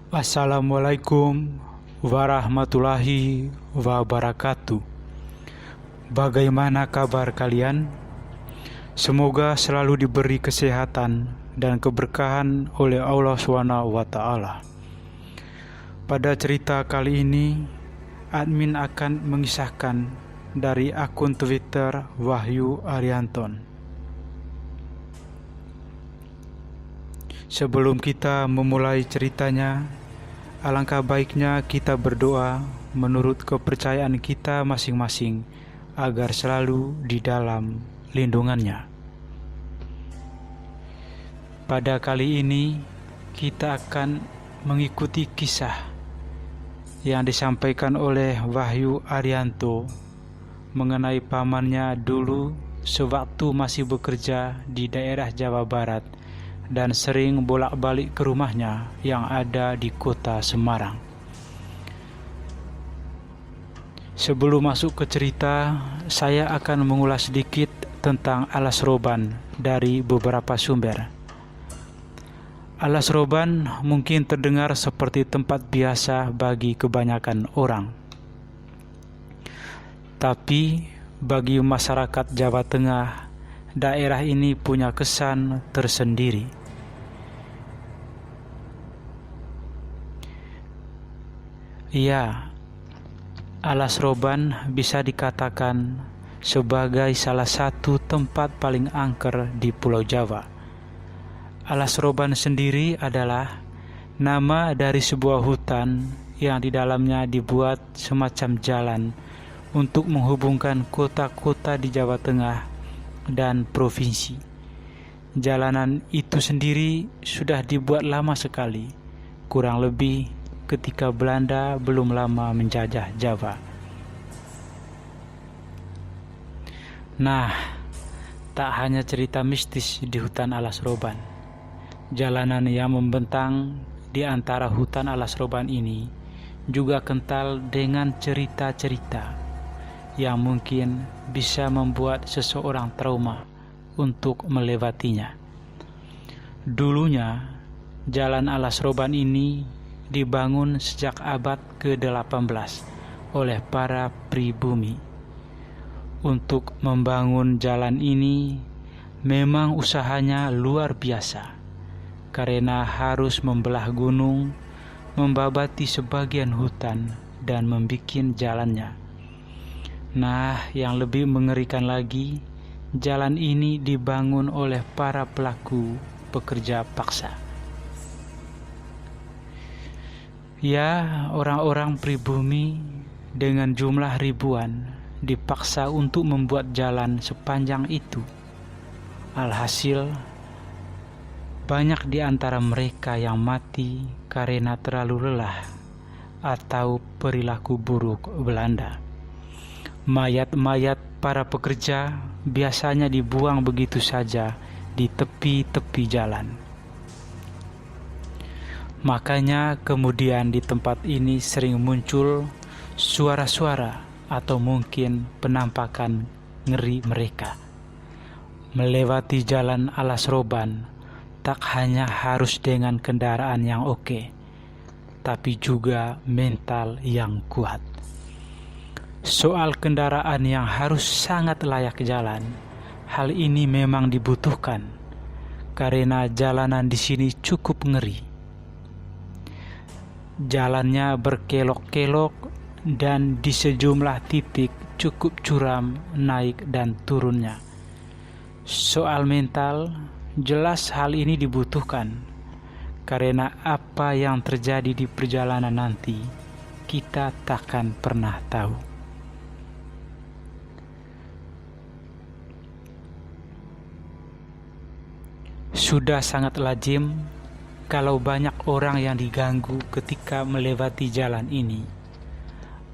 Assalamualaikum warahmatullahi wabarakatuh. Bagaimana kabar kalian? Semoga selalu diberi kesehatan dan keberkahan oleh Allah SWT. Pada cerita kali ini, admin akan mengisahkan dari akun Twitter Wahyu Arianton. Sebelum kita memulai ceritanya, alangkah baiknya kita berdoa menurut kepercayaan kita masing-masing agar selalu di dalam lindungannya. Pada kali ini kita akan mengikuti kisah yang disampaikan oleh Wahyu Arianto mengenai pamannya dulu sewaktu masih bekerja di daerah Jawa Barat dan sering bolak-balik ke rumahnya yang ada di kota Semarang. Sebelum masuk ke cerita, saya akan mengulas sedikit tentang Alas Roban dari beberapa sumber. Alas Roban mungkin terdengar seperti tempat biasa bagi kebanyakan orang. Tapi bagi masyarakat Jawa Tengah, daerah ini punya kesan tersendiri. Ya, Alas Roban bisa dikatakan sebagai salah satu tempat paling angker di Pulau Jawa. Alas Roban sendiri adalah nama dari sebuah hutan yang di dalamnya dibuat semacam jalan untuk menghubungkan kota-kota di Jawa Tengah dan provinsi. Jalanan itu sendiri sudah dibuat lama sekali, kurang lebih ketika Belanda belum lama menjajah Jawa. Nah, tak hanya cerita mistis di hutan Alas Roban. Jalanan yang membentang di antara hutan Alas Roban ini juga kental dengan cerita-cerita yang mungkin bisa membuat seseorang trauma untuk melewatinya. Dulunya, jalan Alas Roban ini dibangun sejak abad ke-18 oleh para pribumi. Untuk membangun jalan ini memang usahanya luar biasa, karena harus membelah gunung, membabati sebagian hutan, dan membikin jalannya. Nah, yang lebih mengerikan lagi, jalan ini dibangun oleh para pelaku pekerja paksa. Ya, orang-orang pribumi dengan jumlah ribuan dipaksa untuk membuat jalan sepanjang itu. Alhasil, banyak di antara mereka yang mati karena terlalu lelah atau perilaku buruk Belanda. Mayat-mayat para pekerja biasanya dibuang begitu saja di tepi-tepi jalan. Makanya kemudian di tempat ini sering muncul suara-suara atau mungkin penampakan ngeri mereka. Melewati jalan Alas Roban tak hanya harus dengan kendaraan yang oke, tapi juga mental yang kuat. Soal kendaraan yang harus sangat layak jalan, hal ini memang dibutuhkan karena jalanan di sini cukup ngeri. Jalannya berkelok-kelok dan di sejumlah titik cukup curam naik dan turunnya. Soal mental, jelas hal ini dibutuhkan karena apa yang terjadi di perjalanan nanti kita takkan pernah tahu. Sudah sangat lazim kalau banyak orang yang diganggu ketika melewati jalan ini,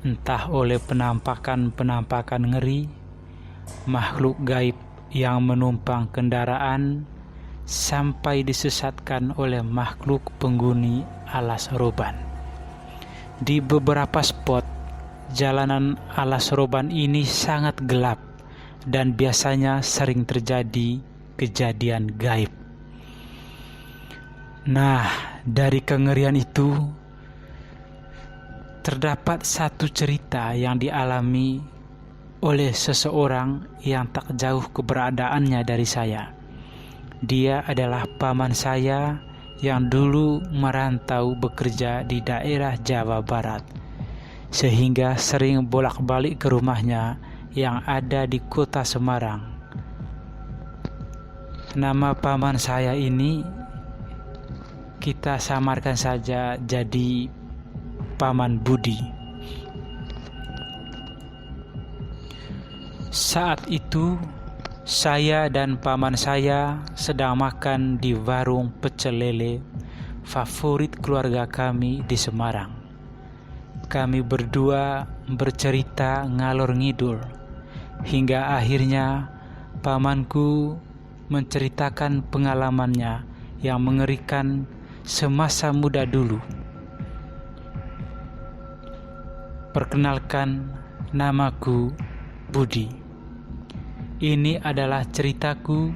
entah oleh penampakan-penampakan ngeri, makhluk gaib yang menumpang kendaraan, sampai disesatkan oleh makhluk penghuni Alas Roban. Di beberapa spot, jalanan Alas Roban ini sangat gelap dan biasanya sering terjadi kejadian gaib. Nah, dari kengerian itu, terdapat satu cerita yang dialami oleh seseorang yang tak jauh keberadaannya dari saya. Dia adalah paman saya yang dulu merantau bekerja di daerah Jawa Barat, sehingga sering bolak-balik ke rumahnya yang ada di kota Semarang. Nama paman saya ini kita samarkan saja jadi Paman Budi. Saat itu saya dan paman saya sedang makan di warung pecel lele favorit keluarga kami di Semarang. Kami berdua bercerita ngalor ngidul hingga akhirnya pamanku menceritakan pengalamannya yang mengerikan semasa muda dulu. Perkenalkan, namaku Budi. Ini adalah ceritaku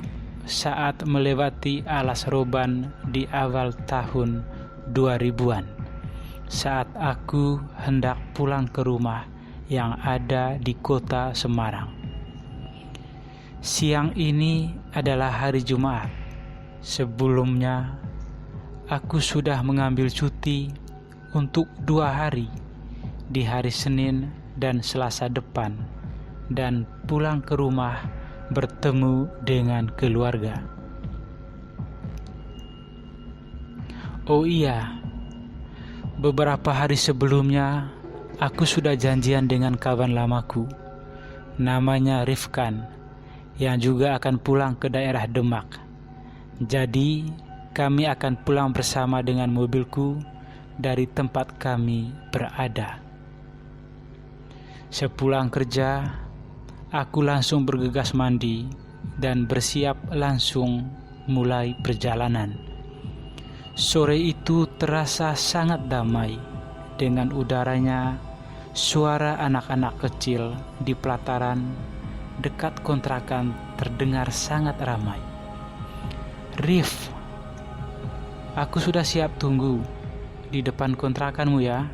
saat melewati Alas Roban di awal tahun 2000-an, saat aku hendak pulang ke rumah yang ada di kota Semarang. Siang ini adalah hari Jumat. Sebelumnya, aku sudah mengambil cuti untuk 2 hari di hari Senin dan Selasa depan, dan pulang ke rumah bertemu dengan keluarga. Oh iya, beberapa hari sebelumnya aku sudah janjian dengan kawan lamaku, namanya Rifkan, yang juga akan pulang ke daerah Demak. Jadi kami akan pulang bersama dengan mobilku dari tempat kami berada. Sepulang kerja, aku langsung bergegas mandi dan bersiap langsung mulai perjalanan. Sore itu terasa sangat damai dengan udaranya, suara anak-anak kecil di pelataran dekat kontrakan terdengar sangat ramai. Rif, aku sudah siap tunggu di depan kontrakanmu ya,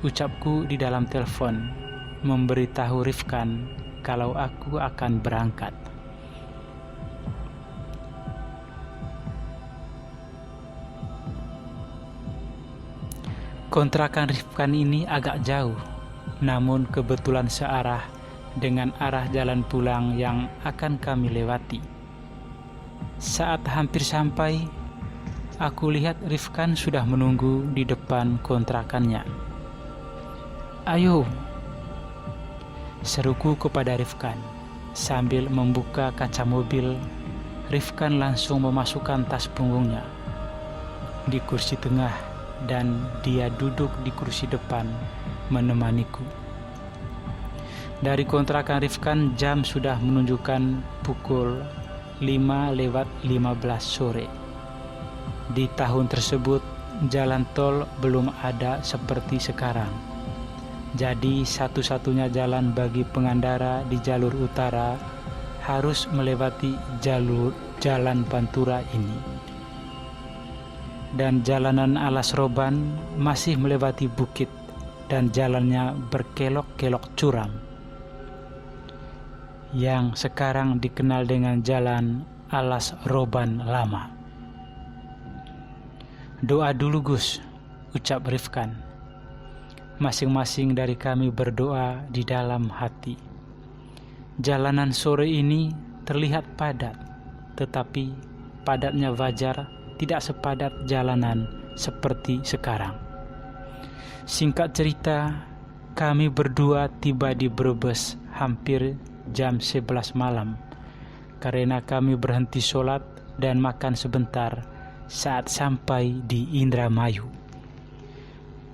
ucapku di dalam telepon, memberitahu Rifkan kalau aku akan berangkat. Kontrakan Rifkan ini agak jauh, namun kebetulan searah dengan arah jalan pulang yang akan kami lewati. Saat hampir sampai, aku lihat Rifkan sudah menunggu di depan kontrakannya. Ayo, seruku kepada Rifkan. Sambil membuka kaca mobil, Rifkan langsung memasukkan tas punggungnya di kursi tengah dan dia duduk di kursi depan menemaniku. Dari kontrakan Rifkan jam sudah menunjukkan pukul 5:15 sore. Di tahun tersebut jalan tol belum ada seperti sekarang. Jadi satu-satunya jalan bagi pengendara di jalur utara harus melewati jalan Pantura ini. Dan jalanan Alas Roban masih melewati bukit dan jalannya berkelok-kelok curam, yang sekarang dikenal dengan Jalan Alas Roban Lama. Doa dulu Gus, ucap Rifkan. Masing-masing dari kami berdoa di dalam hati. Jalanan sore ini terlihat padat, tetapi padatnya wajar, tidak sepadat jalanan seperti sekarang. Singkat cerita, kami berdua tiba di Brebes hampir jam 11 malam karena kami berhenti sholat dan makan sebentar saat sampai di Indramayu.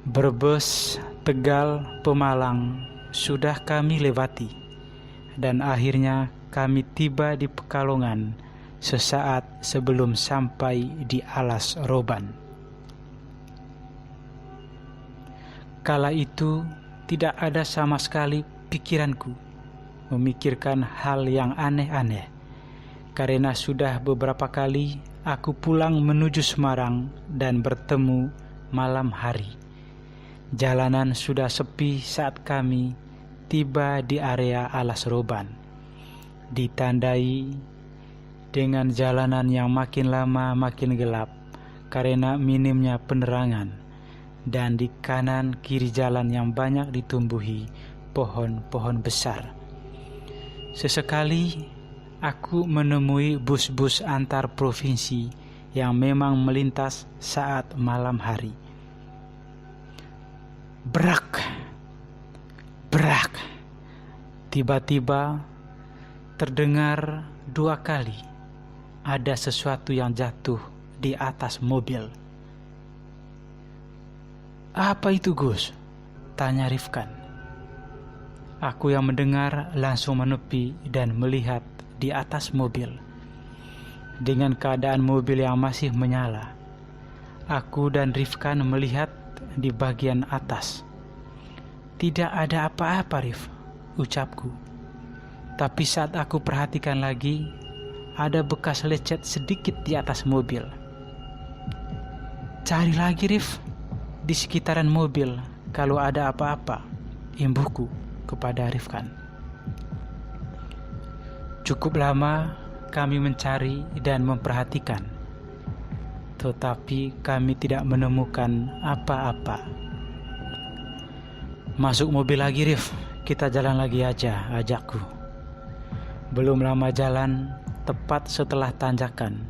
Brebes, Tegal, Pemalang sudah kami lewati dan akhirnya kami tiba di Pekalongan sesaat sebelum sampai di Alas Roban. Kala itu tidak ada sama sekali pikiranku memikirkan hal yang aneh-aneh, karena sudah beberapa kali aku pulang menuju Semarang dan bertemu malam hari. Jalanan sudah sepi saat kami tiba di area Alas Roban, ditandai dengan jalanan yang makin lama makin gelap karena minimnya penerangan, dan di kanan kiri jalan yang banyak ditumbuhi pohon-pohon besar. Sesekali aku menemui bus-bus antar provinsi yang memang melintas saat malam hari. Brak, brak, tiba-tiba terdengar 2 kali ada sesuatu yang jatuh di atas mobil. "Apa itu, Gus?" tanya Rifkan. Aku yang mendengar langsung menepi dan melihat di atas mobil. Dengan keadaan mobil yang masih menyala, aku dan Rifkan melihat di bagian atas. "Tidak ada apa-apa, Rif," ucapku. Tapi saat aku perhatikan lagi, ada bekas lecet sedikit di atas mobil. "Cari lagi, Rif, di sekitaran mobil kalau ada apa-apa," imbuhku kepada Rifkan. Cukup lama kami mencari dan memperhatikan, tetapi kami tidak menemukan apa-apa. "Masuk mobil lagi, Rif, kita jalan lagi aja," ajakku. Belum lama jalan, tepat setelah tanjakan,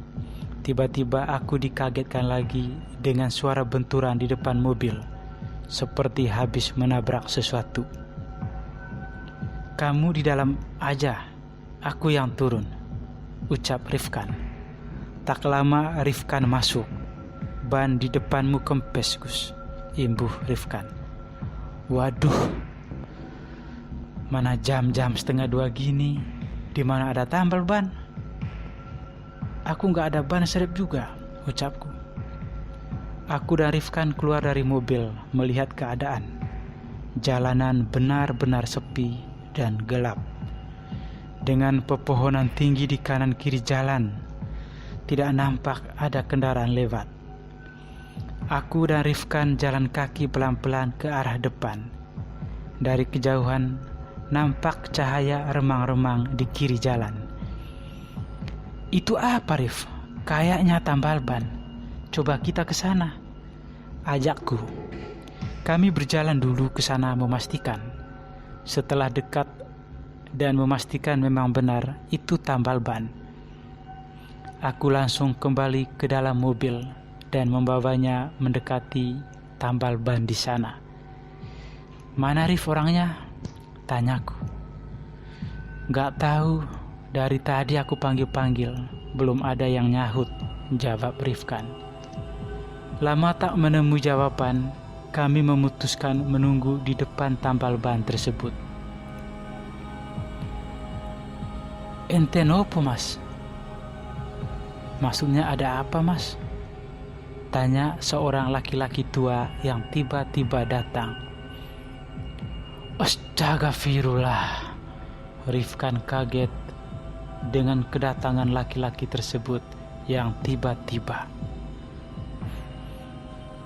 tiba-tiba aku dikagetkan lagi dengan suara benturan di depan mobil, seperti habis menabrak sesuatu. "Kamu di dalam aja, aku yang turun," ucap Rifkan. Tak lama Rifkan masuk. "Ban di depanmu kempes, Gus," imbuh Rifkan. Waduh, mana jam-jam 1:30 gini, di mana ada tambal ban? "Aku nggak ada ban serep juga," ucapku. Aku dan Rifkan keluar dari mobil melihat keadaan. Jalanan benar-benar sepi dan gelap. Dengan pepohonan tinggi di kanan kiri jalan, tidak nampak ada kendaraan lewat. Aku dan Rifkan jalan kaki pelan-pelan ke arah depan. Dari kejauhan nampak cahaya remang-remang di kiri jalan. "Itu apa, Rif? Kayaknya tambal ban. Coba kita ke sana," ajakku. Kami berjalan dulu ke sana memastikan. Setelah dekat dan memastikan memang benar itu tambal ban, aku langsung kembali ke dalam mobil dan membawanya mendekati tambal ban di sana. "Mana Rif orangnya?" tanyaku. "Gak tahu, dari tadi aku panggil-panggil, belum ada yang nyahut," jawab Rifkan. Lama tak menemui jawaban, kami memutuskan menunggu di depan tambal ban tersebut. "Ente nopo, Mas?" "Maksudnya ada apa, Mas?" tanya seorang laki-laki tua yang tiba-tiba datang. "Astagfirullah," Rifkan kaget dengan kedatangan laki-laki tersebut yang tiba-tiba.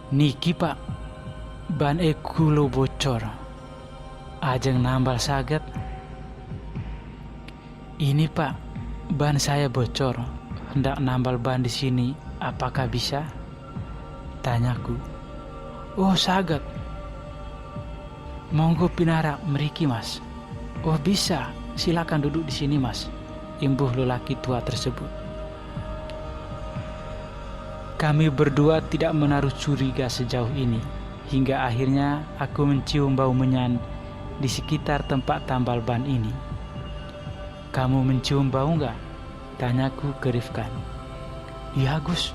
"Niki, Pak, ban ekulo bocor, ajeng nambal saget." "Ini, Pak, ban saya bocor, hendak nambal ban di sini, apakah bisa?" tanyaku. "Oh, saget. Monggo pinarak meriki, Mas." "Oh, bisa, silakan duduk di sini, Mas," imbuh lelaki tua tersebut. Kami berdua tidak menaruh curiga sejauh ini, hingga akhirnya aku mencium bau menyan di sekitar tempat tambal ban ini. "Kamu mencium bau nggak?" tanyaku ke Rifkan. "Iya, Gus,"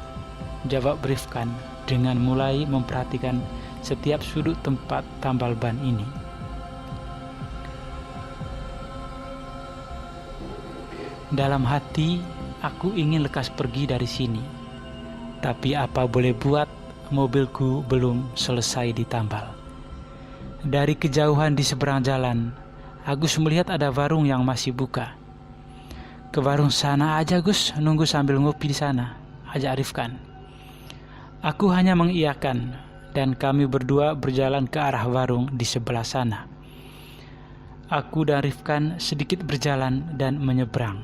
jawab Rifkan dengan mulai memperhatikan setiap sudut tempat tambal ban ini. Dalam hati, aku ingin lekas pergi dari sini. Tapi apa boleh buat, mobilku belum selesai ditambal. Dari kejauhan di seberang jalan, Agus melihat ada warung yang masih buka. "Ke warung sana aja, Gus, nunggu sambil ngopi di sana," ajak Rifkan. Aku hanya mengiyakan dan kami berdua berjalan ke arah warung di sebelah sana. Aku dan Rifkan sedikit berjalan dan menyeberang.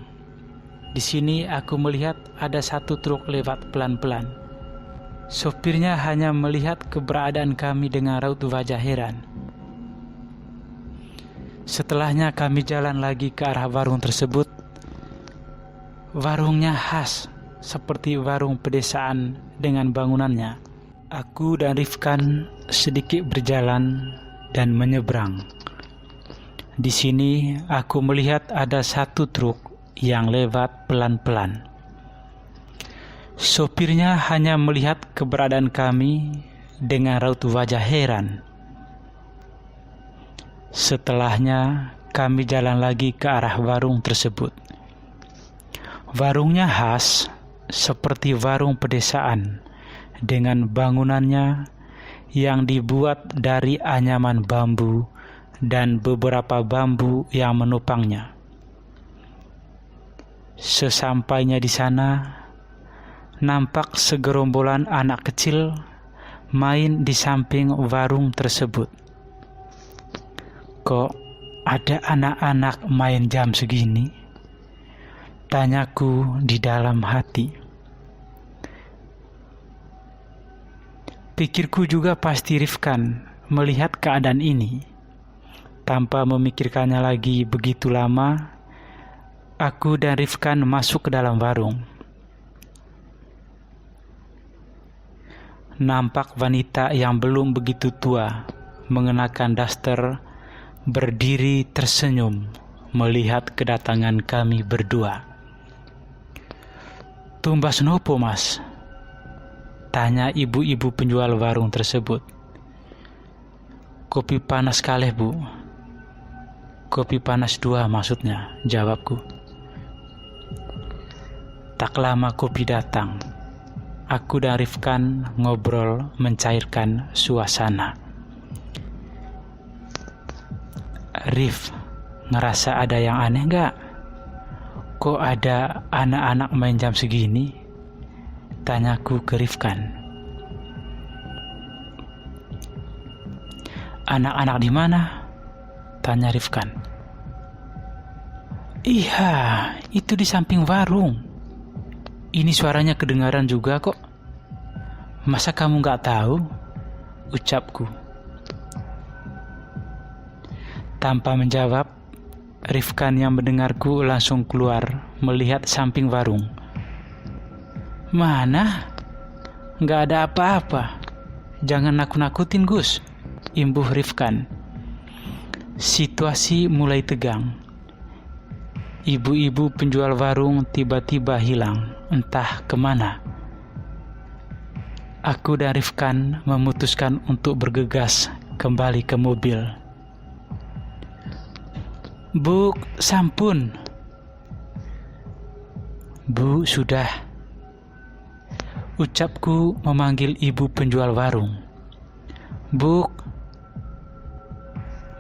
Di sini aku melihat ada satu truk lewat pelan-pelan. Sopirnya hanya melihat keberadaan kami dengan raut wajah heran. Setelahnya kami jalan lagi ke arah warung tersebut. Warungnya khas, seperti warung pedesaan dengan bangunannya. Aku dan Rifkan sedikit berjalan dan menyeberang. Di sini aku melihat ada satu truk yang lewat pelan-pelan. Sopirnya hanya melihat keberadaan kami dengan raut wajah heran. Setelahnya kami jalan lagi ke arah warung tersebut. Warungnya khas, seperti warung pedesaan dengan bangunannya yang dibuat dari anyaman bambu dan beberapa bambu yang menopangnya. Sesampainya di sana, nampak segerombolan anak kecil main di samping warung tersebut. Kok ada anak-anak main jam segini? Tanyaku di dalam hati. Pikirku juga pasti Rifkan melihat keadaan ini. Tanpa memikirkannya lagi begitu lama, aku dan Rifkan masuk ke dalam warung. Nampak wanita yang belum begitu tua, mengenakan daster, berdiri tersenyum melihat kedatangan kami berdua. "Tumbas nopo, Mas?" tanya ibu-ibu penjual warung tersebut. "Kopi panas kalih, Bu." "Kopi panas 2 maksudnya," jawabku. Tak lama kopi datang. Aku dan Rifkan ngobrol mencairkan suasana. "Rif, ngerasa ada yang aneh gak? Kok ada anak-anak main jam segini?" tanyaku ke Rifkan. "Anak-anak di mana?" tanya Rifkan. "Iya, itu di samping warung. Ini suaranya kedengaran juga kok. Masa kamu gak tahu?" ucapku. Tanpa menjawab, Rifkan yang mendengarku langsung keluar melihat samping warung. "Mana? Nggak ada apa-apa. Jangan nakut-nakutin, Gus," imbuh Rifkan. Situasi mulai tegang. Ibu-ibu penjual warung tiba-tiba hilang, entah kemana. Aku dan Rifkan memutuskan untuk bergegas kembali ke mobil. "Bu, sampun." "Bu, sudah," ucapku memanggil ibu penjual warung. "Bu."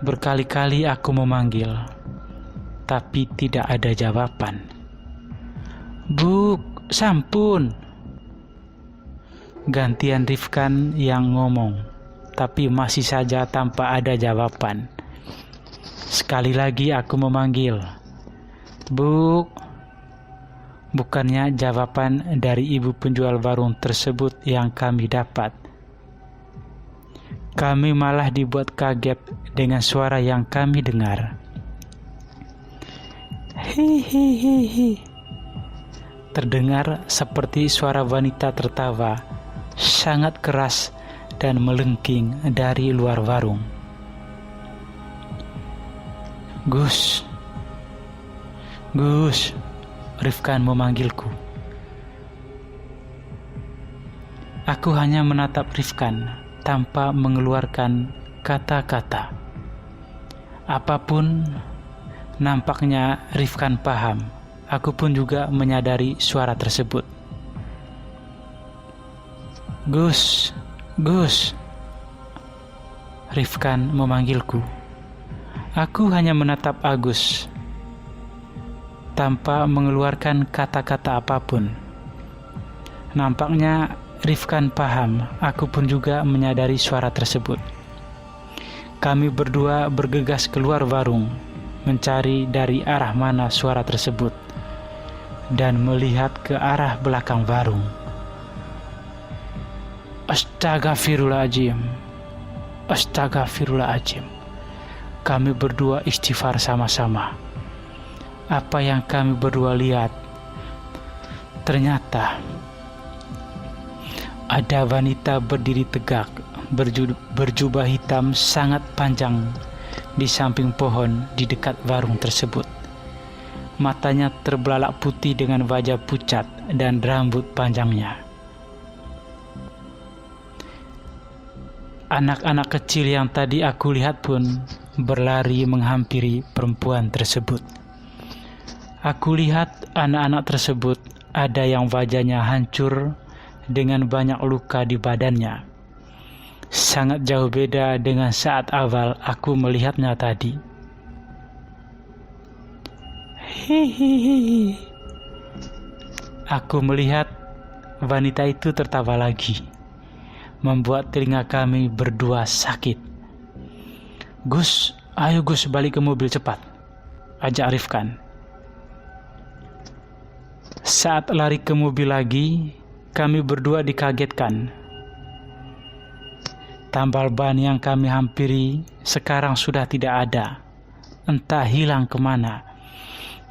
Berkali-kali aku memanggil, tapi tidak ada jawaban. "Bu, sampun." Gantian Rifkan yang ngomong, tapi masih saja tanpa ada jawaban. Sekali lagi aku memanggil, "Bu." Bukannya jawaban dari ibu penjual warung tersebut yang kami dapat. Kami malah dibuat kaget dengan suara yang kami dengar. "Hihihihi." Terdengar seperti suara wanita tertawa, sangat keras dan melengking dari luar warung. "Gus, Gus," Rifkan memanggilku. Aku hanya menatap Rifkan tanpa mengeluarkan kata-kata. Apapun, nampaknya Rifkan paham. Aku pun juga menyadari suara tersebut. "Gus, Gus," Rifkan memanggilku. Aku hanya menatap Agus tanpa mengeluarkan kata-kata apapun. Nampaknya Rifkan paham, aku pun juga menyadari suara tersebut. Kami berdua bergegas keluar warung, mencari dari arah mana suara tersebut, dan melihat ke arah belakang warung. Astagfirullahaladzim. Astagfirullahaladzim. Kami berdua istighfar sama-sama. Apa yang kami berdua lihat, ternyata ada wanita berdiri tegak, berjubah hitam sangat panjang di samping pohon di dekat warung tersebut. Matanya terbelalak putih dengan wajah pucat dan rambut panjangnya. Anak-anak kecil yang tadi aku lihat pun berlari menghampiri perempuan tersebut. Aku lihat anak-anak tersebut ada yang wajahnya hancur dengan banyak luka di badannya. Sangat jauh beda dengan saat awal aku melihatnya tadi. Hihihi. Aku melihat wanita itu tertawa lagi, membuat telinga kami berdua sakit. Gus, ayo Gus balik ke mobil cepat, ajak Rifkan. Saat lari ke mobil lagi, kami berdua dikagetkan. Tambal ban yang kami hampiri sekarang sudah tidak ada, entah hilang kemana.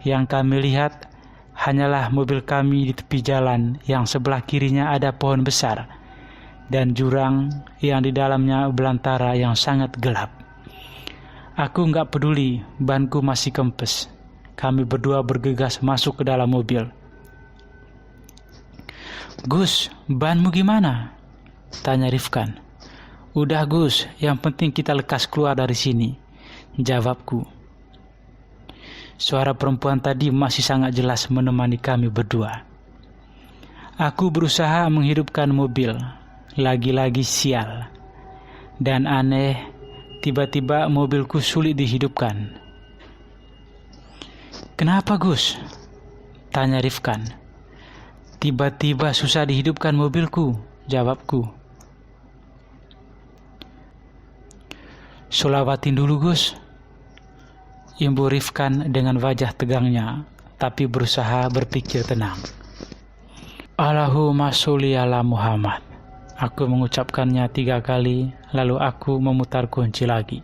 Yang kami lihat hanyalah mobil kami di tepi jalan yang sebelah kirinya ada pohon besar dan jurang yang di dalamnya belantara yang sangat gelap. Aku nggak peduli, banku masih kempes. Kami berdua bergegas masuk ke dalam mobil. Gus, banmu gimana? Tanya Rifkan. Udah Gus, yang penting kita lekas keluar dari sini, jawabku. Suara perempuan tadi masih sangat jelas menemani kami berdua. Aku berusaha menghidupkan mobil, lagi-lagi sial. Dan aneh, tiba-tiba mobilku sulit dihidupkan. Kenapa Gus? Tanya Rifkan. Tiba-tiba susah dihidupkan mobilku, jawabku. Sholawatin dulu Gus, imbu Rifkan dengan wajah tegangnya, tapi berusaha berpikir tenang. Allahumma sholli ala Muhammad. Aku mengucapkannya 3 kali, lalu aku memutar kunci lagi.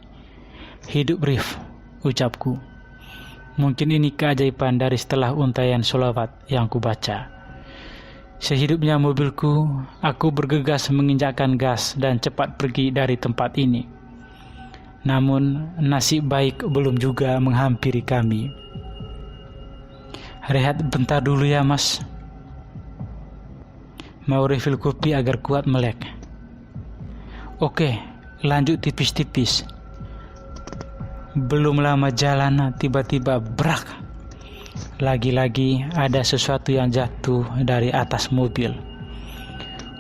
Hidup Rif, ucapku. Mungkin ini keajaiban dari setelah untaian sholawat yang kubaca. Sehidupnya mobilku, aku bergegas menginjakkan gas dan cepat pergi dari tempat ini. Namun, nasib baik belum juga menghampiri kami. Rehat bentar dulu ya Mas. Mau refill kopi agar kuat melek. Oke, lanjut tipis-tipis. Belum lama jalan, tiba-tiba brak. Lagi-lagi ada sesuatu yang jatuh dari atas mobil.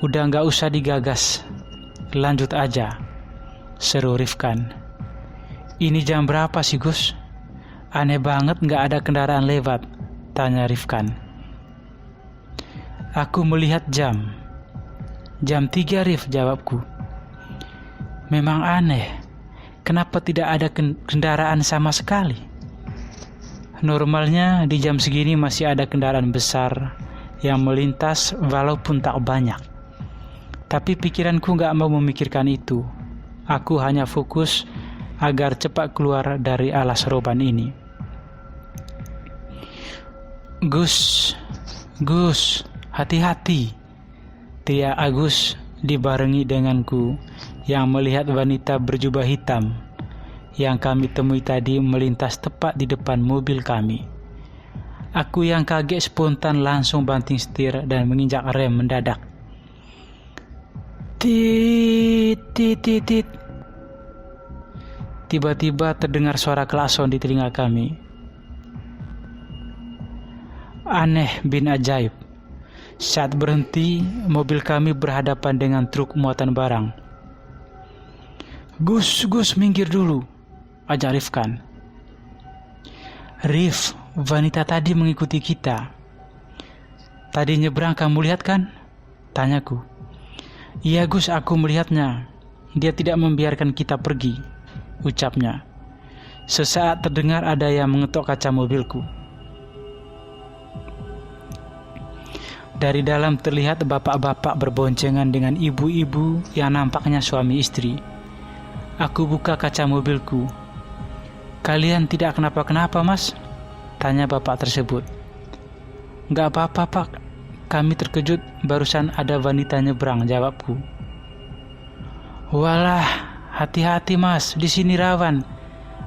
Udah gak usah digagas, lanjut aja, seru Rifkan. Ini jam berapa sih Gus? Aneh banget gak ada kendaraan lewat, tanya Rifkan. Aku melihat jam. Jam 3 Rif, jawabku. Memang aneh, kenapa tidak ada kendaraan sama sekali? Normalnya di jam segini masih ada kendaraan besar yang melintas walaupun tak banyak. Tapi pikiranku gak mau memikirkan itu. Aku hanya fokus agar cepat keluar dari alas roban ini. Gus, hati-hati, teriak Agus dibarengi denganku yang melihat wanita berjubah hitam yang kami temui tadi melintas tepat di depan mobil kami. Aku yang kaget spontan langsung banting setir dan menginjak rem mendadak. Tit. Tiba-tiba terdengar suara klakson di telinga kami. Aneh bin ajaib. Saat berhenti, mobil kami berhadapan dengan truk muatan barang. Gus, minggir dulu, ajak Rifkan. Rif, wanita tadi mengikuti kita. Tadi nyebrang kamu lihat kan? Tanyaku. "Iya Gus, aku melihatnya. Dia tidak membiarkan kita pergi," ucapnya. Sesaat terdengar ada yang mengetuk kaca mobilku. Dari dalam terlihat bapak-bapak berboncengan dengan ibu-ibu yang nampaknya suami istri. Aku buka kaca mobilku. "Kalian tidak kenapa-kenapa, Mas?" tanya bapak tersebut. "Nggak apa-apa, Pak. Kami terkejut barusan ada wanita nyebrang," jawabku. "Walah, hati-hati Mas, di sini rawan.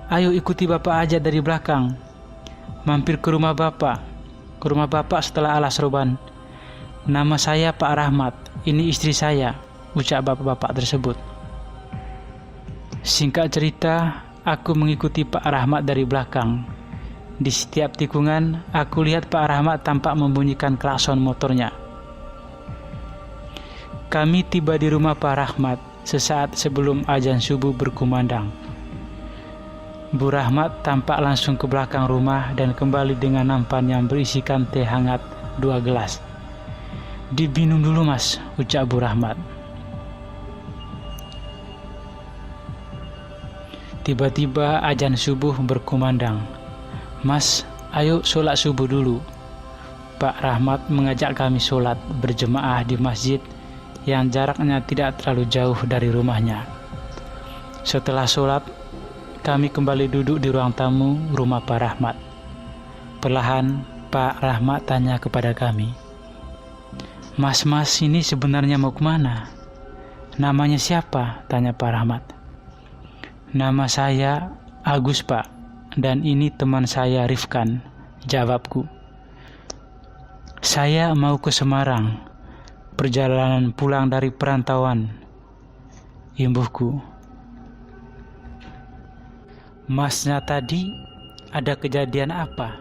Ayo ikuti bapak aja dari belakang. Mampir ke rumah bapak. Ke rumah bapak setelah alas roban. Nama saya Pak Rahmat, ini istri saya," ucap bapak-bapak tersebut. Singkat cerita, aku mengikuti Pak Rahmat dari belakang. Di setiap tikungan, aku lihat Pak Rahmat tampak membunyikan klakson motornya. Kami tiba di rumah Pak Rahmat sesaat sebelum azan subuh berkumandang. Bu Rahmat tampak langsung ke belakang rumah dan kembali dengan nampan yang berisikan teh hangat 2 gelas. "Diminum dulu Mas," ucap Bu Rahmat. Tiba-tiba azan subuh berkumandang. "Mas, ayo sholat subuh dulu." Pak Rahmat mengajak kami sholat berjemaah di masjid yang jaraknya tidak terlalu jauh dari rumahnya. Setelah sholat, kami kembali duduk di ruang tamu rumah Pak Rahmat. Perlahan, Pak Rahmat tanya kepada kami, "Mas-mas ini sebenarnya mau kemana? Namanya siapa?" tanya Pak Rahmat. "Nama saya Agus, Pak, dan ini teman saya Rifkan," jawabku. "Saya mau ke Semarang, perjalanan pulang dari perantauan," imbuhku. "Masnya tadi ada kejadian apa?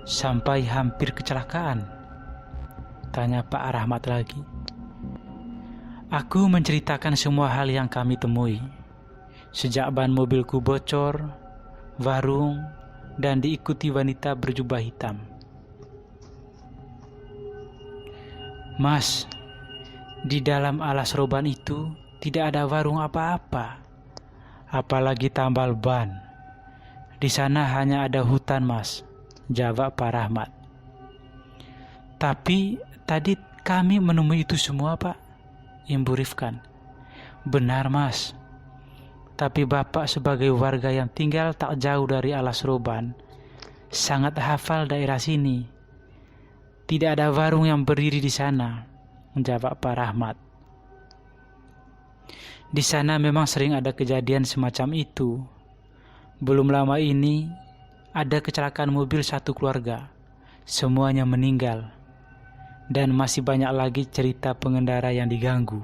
Sampai hampir kecelakaan?" tanya Pak Rahmat lagi. Aku menceritakan semua hal yang kami temui. Sejak ban mobilku bocor, warung, dan diikuti wanita berjubah hitam. "Mas, di dalam alas roban itu tidak ada warung apa-apa, apalagi tambal ban. Di sana hanya ada hutan, Mas," jawab Pak Rahmat. "Tapi tadi kami menemui itu semua, Pak," imbu Rifkan. "Benar, Mas. Tapi Bapak sebagai warga yang tinggal tak jauh dari alas roban, sangat hafal daerah sini. Tidak ada warung yang berdiri di sana," jawab Pak Rahmat. "Di sana memang sering ada kejadian semacam itu. Belum lama ini, ada kecelakaan mobil satu keluarga. Semuanya meninggal. Dan masih banyak lagi cerita pengendara yang diganggu.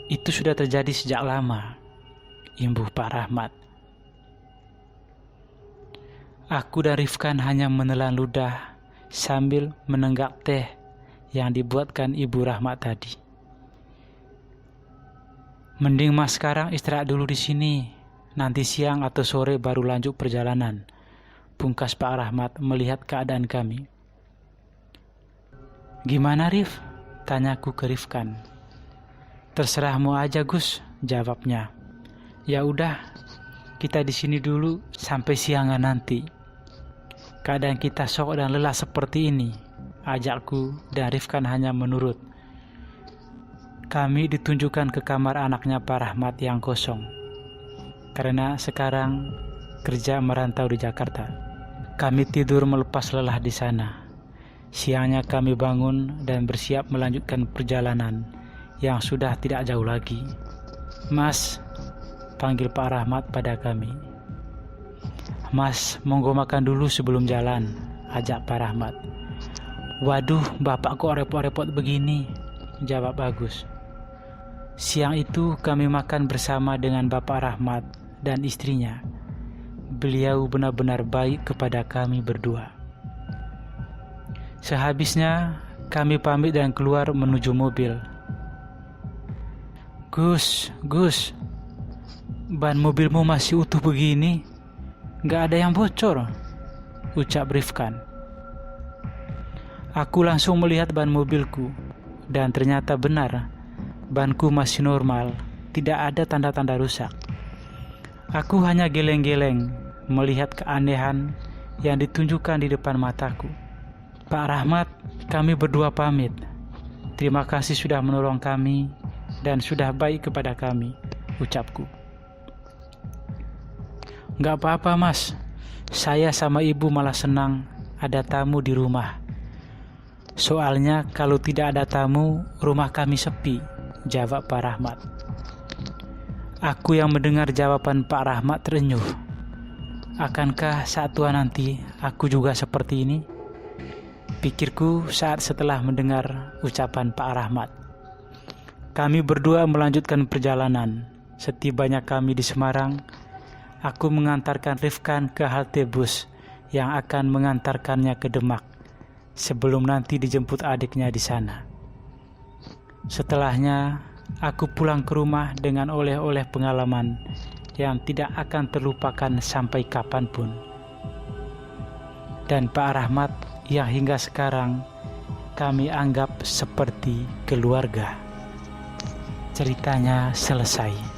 Itu sudah terjadi sejak lama," imbuh Pak Rahmat. Aku dan Rifkan hanya menelan ludah sambil menenggak teh yang dibuatkan Ibu Rahmat tadi. "Mending Mas sekarang istirahat dulu di sini. Nanti siang atau sore baru lanjut perjalanan," pungkas Pak Rahmat melihat keadaan kami. "Gimana Rif?" tanyaku ke Rifkan. "Terserahmu aja Gus," jawabnya. "Ya udah, kita di sini dulu sampai siangan nanti. Keadaan kita sok dan lelah seperti ini," ajakku, dan Rifkan hanya menurut. Kami ditunjukkan ke kamar anaknya Pak Rahmat yang kosong, karena sekarang kerja merantau di Jakarta. Kami tidur melepas lelah di sana. Siangnya kami bangun dan bersiap melanjutkan perjalanan yang sudah tidak jauh lagi. "Mas," panggil Pak Rahmat pada kami. "Mas, monggo makan dulu sebelum jalan," ajak Pak Rahmat. "Waduh, Bapak kok repot-repot begini," jawab Agus. Siang itu kami makan bersama dengan Bapak Rahmat dan istrinya. Beliau benar-benar baik kepada kami berdua. Sehabisnya kami pamit dan keluar menuju mobil. Gus, ban mobilmu masih utuh begini? Gak ada yang bocor," ucap Rifkan. Aku langsung melihat ban mobilku, dan ternyata benar, Banku masih normal, tidak ada tanda-tanda rusak. Aku hanya geleng-geleng melihat keanehan yang ditunjukkan di depan mataku. Pak Rahmat, kami berdua pamit. Terima kasih sudah menolong kami dan sudah baik kepada kami, ucapku. Gak apa-apa mas, saya sama ibu malah senang ada tamu di rumah. Soalnya kalau tidak ada tamu, rumah kami sepi, jawab Pak Rahmat. Aku yang mendengar jawaban Pak Rahmat terenyuh. Akankah saat tua nanti aku juga seperti ini? Pikirku saat setelah mendengar ucapan Pak Rahmat. Kami berdua melanjutkan perjalanan. Setibanya kami di Semarang, aku mengantarkan Rifkan ke halte bus yang akan mengantarkannya ke Demak sebelum nanti dijemput adiknya di sana. Setelahnya, aku pulang ke rumah dengan oleh-oleh pengalaman yang tidak akan terlupakan sampai kapanpun. Dan Pak Rahmat yang hingga sekarang kami anggap seperti keluarga. Ceritanya selesai.